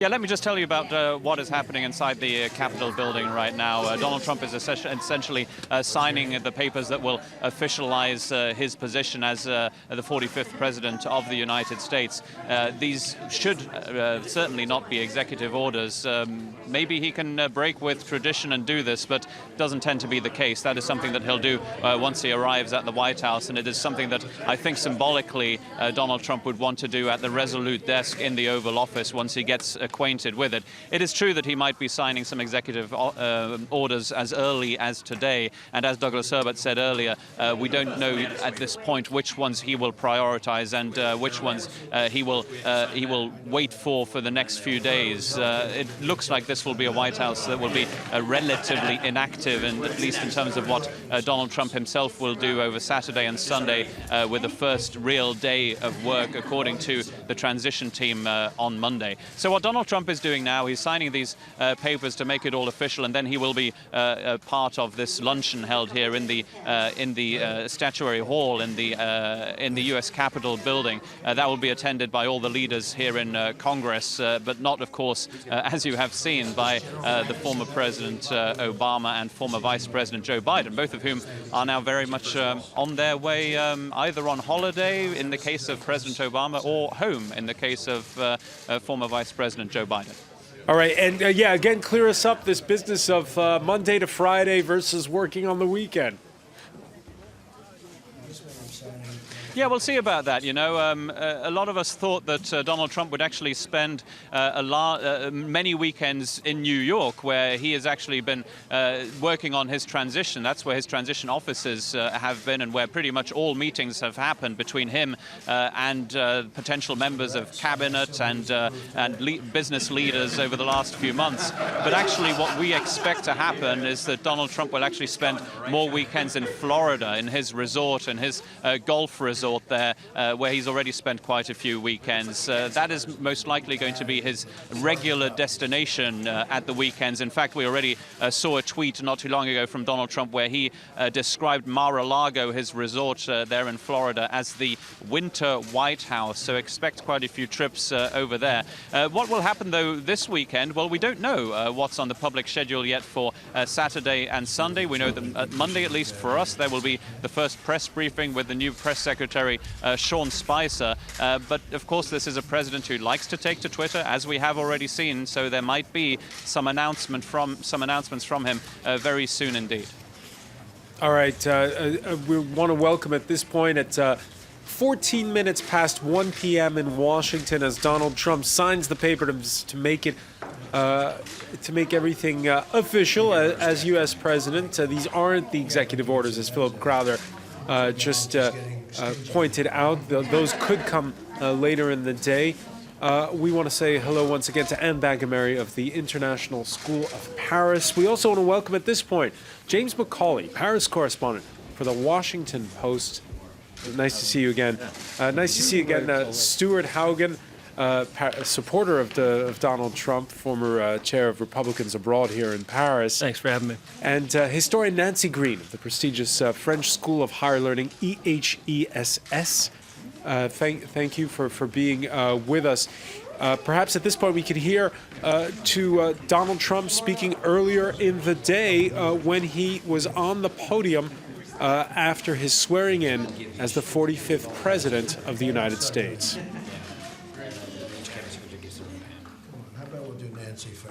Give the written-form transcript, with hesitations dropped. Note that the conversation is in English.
Yeah, let me just tell you about what is happening inside the Capitol building right now. Donald Trump is essentially signing the papers that will officialize his position as the 45th President of the United States. These should certainly not be executive orders. Maybe he can break with tradition and do this, but doesn't tend to be the case. That is something that he'll do once he arrives at the White House, and it is something that I think symbolically Donald Trump would want to do at the Resolute desk in the Oval Office once he gets acquainted with it. It is true that he might be signing some executive orders as early as today, and as Douglas Herbert said earlier, we don't know at this point which ones he will prioritize and which ones he will wait for the next few days. It looks like this will be a White House that will be relatively inactive, and at least in terms of what Donald Trump himself will do over Saturday and Sunday, with the first real day of work according to the transition team on Monday. So what Donald Trump is doing now, he's signing these papers to make it all official, and then he will be part of this luncheon held here in the statuary hall in the U.S. Capitol building. That will be attended by all the leaders here in Congress, but not, of course, as you have seen, by the former President Obama and former Vice President Joe Biden, both of whom are now very much on their way, either on holiday in the case of President Obama or home in the case of former Vice President Joe Biden. All right, and yeah, again, clear us up this business of Monday to Friday versus working on the weekend. Yeah, we'll see about that. You know, a lot of us thought that Donald Trump would actually spend many weekends in New York, where he has actually been working on his transition. That's where his transition offices have been, and where pretty much all meetings have happened between him and potential members of cabinet and business leaders over the last few months. But actually, what we expect to happen is that Donald Trump will actually spend more weekends in Florida, in his resort and his golf resort there, where he's already spent quite a few weekends. That is most likely going to be his regular destination at the weekends. In fact, we already saw a tweet not too long ago from Donald Trump where he described Mar-a-Lago, his resort there in Florida, as the winter White House. So expect quite a few trips over there. What will happen, though, this weekend? Well, we don't know what's on the public schedule yet for Saturday and Sunday. We know that Monday, at least for us, there will be the first press briefing with the new press secretary, Sean Spicer. But of course, this is a president who likes to take to Twitter, as we have already seen. So there might be some announcements from him very soon indeed. All right, we want to welcome at this point at 14 minutes past 1 p.m. in Washington, as Donald Trump signs the paper to make everything official as U.S. president. These aren't the executive orders, as Philip Crowther just pointed out. Those could come later in the day. We want to say hello once again to Anne Bagamary of the International School of Paris. We also want to welcome at this point James McCauley, Paris correspondent for the Washington Post. Nice to see you again. Nice to see you again, Stuart Haugen, a supporter of Donald Trump, former chair of Republicans abroad here in Paris. Thanks for having me. And historian Nancy Green of the prestigious French School of Higher Learning, EHESS. Thank you for being with us. Perhaps at this point we could hear to Donald Trump speaking earlier in the day when he was on the podium after his swearing in as the 45th President of the United States. How about we'll do Nancy first?